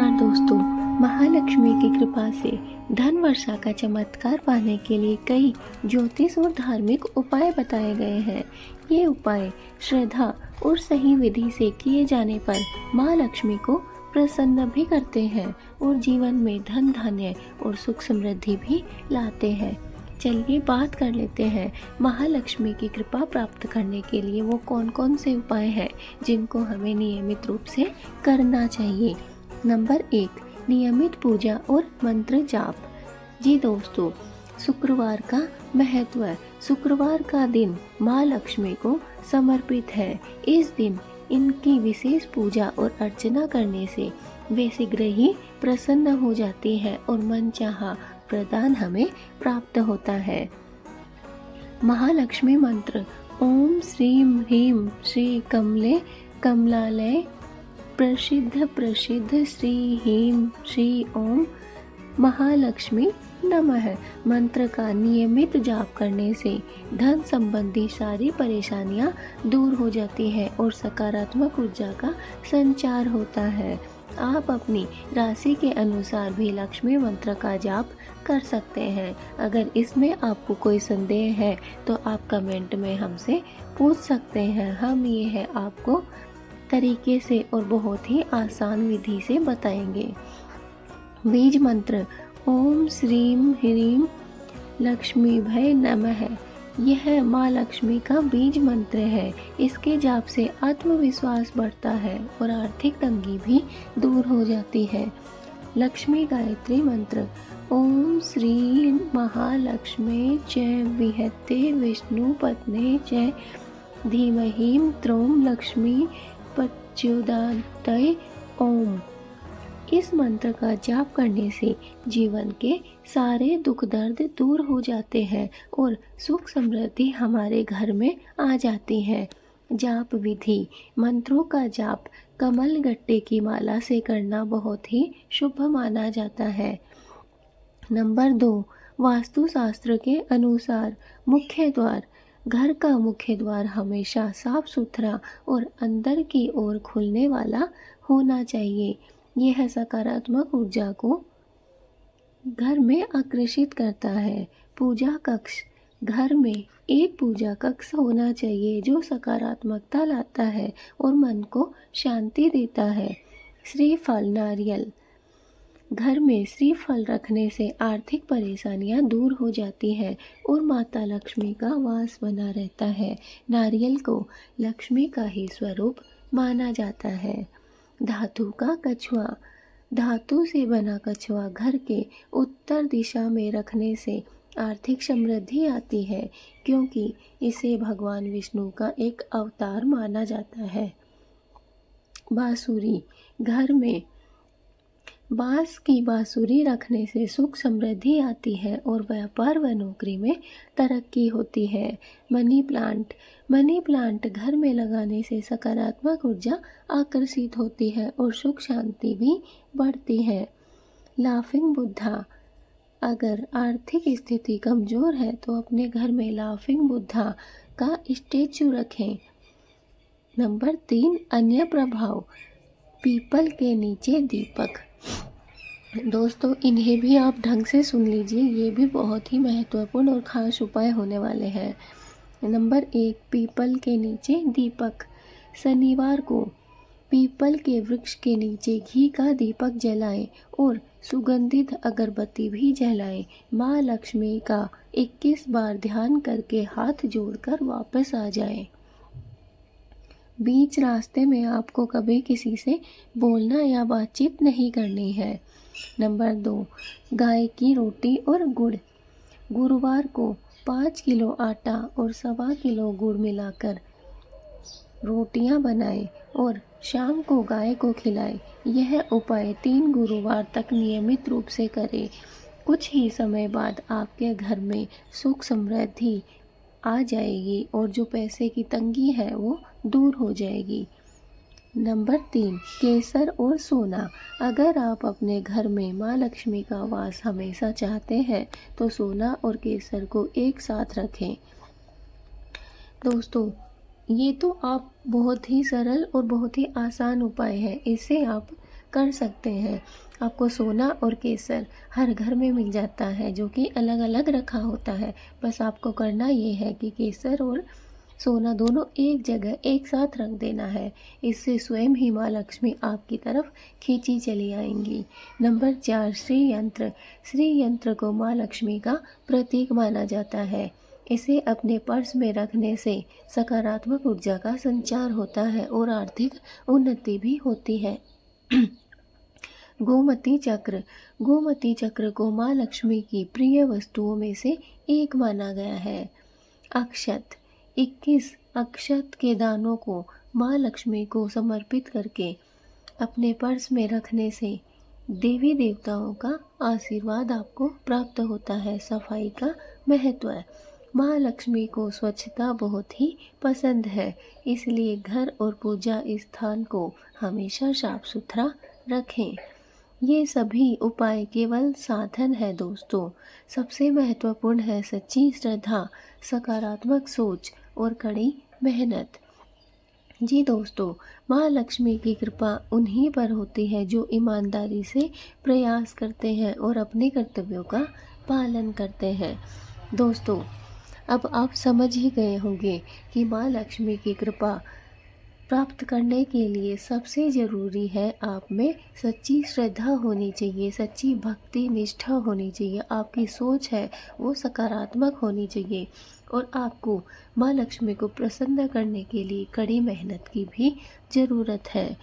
नमस्कार दोस्तों। महालक्ष्मी की कृपा से धन वर्षा का चमत्कार पाने के लिए कई ज्योतिष और धार्मिक उपाय बताए गए हैं। ये उपाय श्रद्धा और सही विधि से किए जाने पर माँ लक्ष्मी को प्रसन्न भी करते हैं और जीवन में धन धान्य और सुख समृद्धि भी लाते हैं। चलिए बात कर लेते हैं महालक्ष्मी की कृपा प्राप्त करने के लिए वो कौन कौन से उपाय हैं जिनको हमें नियमित रूप से करना चाहिए। नंबर 1, नियमित पूजा और मंत्र जाप। जी दोस्तों, शुक्रवार का महत्व है। शुक्रवार का दिन माँ लक्ष्मी को समर्पित है। इस दिन इनकी विशेष पूजा और अर्चना करने से वे शीघ्र ही प्रसन्न हो जाती हैं और मनचाहा प्रदान हमें प्राप्त होता है। महालक्ष्मी मंत्र: ओम श्रीम ह्रीम श्री कमले कमलालय प्रसिद्ध प्रसिद्ध श्री ह्रीम श्री ओम महालक्ष्मी नमः। मंत्र का नियमित जाप करने से धन संबंधी सारी परेशानियां दूर हो जाती हैं और सकारात्मक ऊर्जा का संचार होता है। आप अपनी राशि के अनुसार भी लक्ष्मी मंत्र का जाप कर सकते हैं। अगर इसमें आपको कोई संदेह है तो आप कमेंट में हमसे पूछ सकते हैं। हम ये है आपको तरीके से और बहुत ही आसान विधि से बताएंगे। बीज मंत्र: ओम श्रीम ह्रीम लक्ष्मी भय नमः। यह माँ लक्ष्मी का बीज मंत्र है। इसके जाप से आत्मविश्वास बढ़ता है और आर्थिक तंगी भी दूर हो जाती है। लक्ष्मी गायत्री मंत्र: ओम श्री महालक्ष्मी च विहते विष्णु पत्ने च धीमहि त्रोम लक्ष्मी प्रचोदयात् ओम। इस मंत्र का जाप करने से जीवन के सारे दुख दर्द दूर हो जाते हैं और सुख समृद्धि हमारे घर में आ जाती है। जाप विधि: मंत्रों का जाप कमल गट्टे की माला से करना बहुत ही शुभ माना जाता है। नंबर 2, वास्तुशास्त्र के अनुसार मुख्य द्वार: घर का मुख्य द्वार हमेशा साफ सुथरा और अंदर की ओर खुलने वाला होना चाहिए। यह सकारात्मक ऊर्जा को घर में आकर्षित करता है। पूजा कक्ष: घर में एक पूजा कक्ष होना चाहिए जो सकारात्मकता लाता है और मन को शांति देता है। श्रीफल नारियल: घर में श्रीफल रखने से आर्थिक परेशानियां दूर हो जाती हैं और माता लक्ष्मी का वास बना रहता है। नारियल को लक्ष्मी का ही स्वरूप माना जाता है। धातु का कछुआ: धातु से बना कछुआ घर के उत्तर दिशा में रखने से आर्थिक समृद्धि आती है क्योंकि इसे भगवान विष्णु का एक अवतार माना जाता है। बांसुरी: घर में बांस की बांसुरी रखने से सुख समृद्धि आती है और व्यापार व नौकरी में तरक्की होती है। मनी प्लांट: मनी प्लांट घर में लगाने से सकारात्मक ऊर्जा आकर्षित होती है और सुख शांति भी बढ़ती है। लाफिंग बुद्धा: अगर आर्थिक स्थिति कमजोर है तो अपने घर में लाफिंग बुद्धा का स्टैचू रखें। नंबर 3, अन्य प्रभाव: पीपल के नीचे दीपक। दोस्तों, इन्हें भी आप ढंग से सुन लीजिए, ये भी बहुत ही महत्वपूर्ण और खास उपाय होने वाले हैं। नंबर 1, पीपल के नीचे दीपक। शनिवार को पीपल के वृक्ष के नीचे घी का दीपक जलाएं और सुगंधित अगरबत्ती भी जलाएं। माँ लक्ष्मी का 21 बार ध्यान करके हाथ जोड़कर वापस आ जाएं। बीच रास्ते में आपको कभी किसी से बोलना या बातचीत नहीं करनी है। नंबर 2, गाय की रोटी और गुड़। गुरुवार को 5 किलो आटा और 1.25 किलो गुड़ मिलाकर रोटियां बनाएं और शाम को गाय को खिलाएं। यह उपाय 3 गुरुवार तक नियमित रूप से करें। कुछ ही समय बाद आपके घर में सुख समृद्धि आ जाएगी और जो पैसे की तंगी है वो दूर हो जाएगी। नंबर 3, केसर और सोना। अगर आप अपने घर में माँ लक्ष्मी का वास हमेशा चाहते हैं तो सोना और केसर को एक साथ रखें। दोस्तों, ये तो आप बहुत ही सरल और बहुत ही आसान उपाय है। इसे आप कर सकते हैं। आपको सोना और केसर हर घर में मिल जाता है, जो कि अलग अलग रखा होता है। बस आपको करना ये है कि केसर और सोना दोनों एक जगह एक साथ रख देना है। इससे स्वयं ही माँ लक्ष्मी आपकी तरफ खींची चली आएंगी। नंबर 4, श्री यंत्र। श्री यंत्र को माँ लक्ष्मी का प्रतीक माना जाता है। इसे अपने पर्स में रखने से सकारात्मक ऊर्जा का संचार होता है और आर्थिक उन्नति भी होती है। गोमती चक्र। गोमती चक्र को माँ लक्ष्मी की प्रिय वस्तुओं में से एक माना गया है। अक्षत। 21 अक्षत के दानों को माँ लक्ष्मी को समर्पित करके अपने पर्स में रखने से देवी देवताओं का आशीर्वाद आपको प्राप्त होता है। सफाई का महत्व। माँ लक्ष्मी को स्वच्छता बहुत ही पसंद है, इसलिए घर और पूजा स्थान को हमेशा साफ सुथरा रखें। ये सभी उपाय केवल साधन है दोस्तों। सबसे महत्वपूर्ण है सच्ची श्रद्धा, सकारात्मक सोच और कड़ी मेहनत। जी दोस्तों, माँ लक्ष्मी की कृपा उन्हीं पर होती है जो ईमानदारी से प्रयास करते हैं और अपने कर्तव्यों का पालन करते हैं। दोस्तों, अब आप समझ ही गए होंगे कि माँ लक्ष्मी की कृपा प्राप्त करने के लिए सबसे ज़रूरी है आप में सच्ची श्रद्धा होनी चाहिए, सच्ची भक्ति निष्ठा होनी चाहिए। आपकी सोच है वो सकारात्मक होनी चाहिए और आपको माँ लक्ष्मी को प्रसन्न करने के लिए कड़ी मेहनत की भी ज़रूरत है।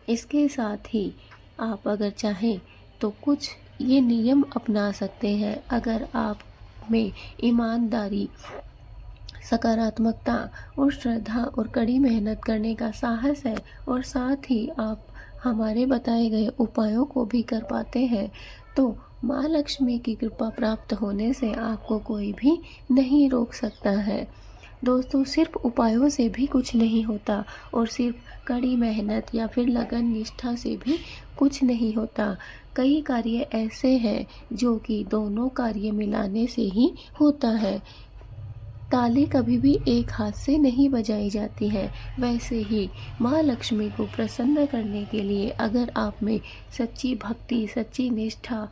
इसके साथ ही आप अगर चाहें तो कुछ ये नियम अपना सकते हैं। अगर आप में ईमानदारी, सकारात्मकता और श्रद्धा और कड़ी मेहनत करने का साहस है और साथ ही आप हमारे बताए गए उपायों को भी कर पाते हैं, तो माँ लक्ष्मी की कृपा प्राप्त होने से आपको कोई भी नहीं रोक सकता है। दोस्तों, सिर्फ उपायों से भी कुछ नहीं होता और सिर्फ कड़ी मेहनत या फिर लगन निष्ठा से भी कुछ नहीं होता। कई कार्य ऐसे हैं जो कि दोनों कार्य मिलाने से ही होता है। ताली कभी भी एक हाथ से नहीं बजाई जाती है। वैसे ही माँ लक्ष्मी को प्रसन्न करने के लिए अगर आप में सच्ची भक्ति, सच्ची निष्ठा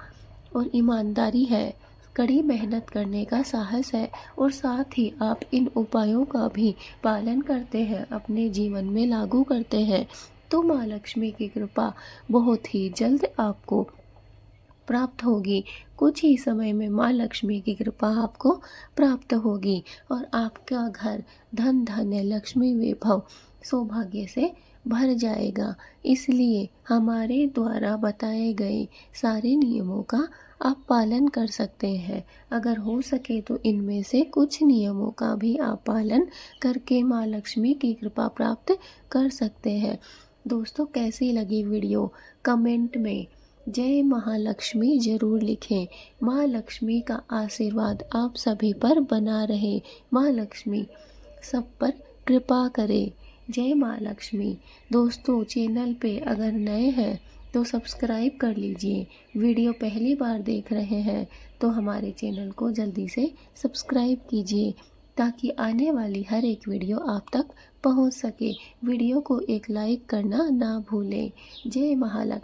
और ईमानदारी है, कड़ी मेहनत करने का साहस है और साथ ही आप इन उपायों का भी पालन करते हैं, अपने जीवन में लागू करते हैं, तो माँ लक्ष्मी की कृपा बहुत ही जल्द आपको प्राप्त होगी। कुछ ही समय में माँ लक्ष्मी की कृपा आपको प्राप्त होगी और आपका घर धन धान्य, लक्ष्मी, वैभव, सौभाग्य से भर जाएगा। इसलिए हमारे द्वारा बताए गए सारे नियमों का आप पालन कर सकते हैं। अगर हो सके तो इनमें से कुछ नियमों का भी आप पालन करके माँ लक्ष्मी की कृपा प्राप्त कर सकते हैं। दोस्तों, कैसी लगी वीडियो कमेंट में जय महालक्ष्मी जरूर लिखें। माँ लक्ष्मी का आशीर्वाद आप सभी पर बना रहे। माँ लक्ष्मी सब पर कृपा करे। जय माँ लक्ष्मी। दोस्तों, चैनल पे अगर नए हैं तो सब्सक्राइब कर लीजिए। वीडियो पहली बार देख रहे हैं तो हमारे चैनल को जल्दी से सब्सक्राइब कीजिए ताकि आने वाली हर एक वीडियो आप तक पहुंच सके। वीडियो को एक लाइक करना ना भूलें। जय महालक्ष्मी।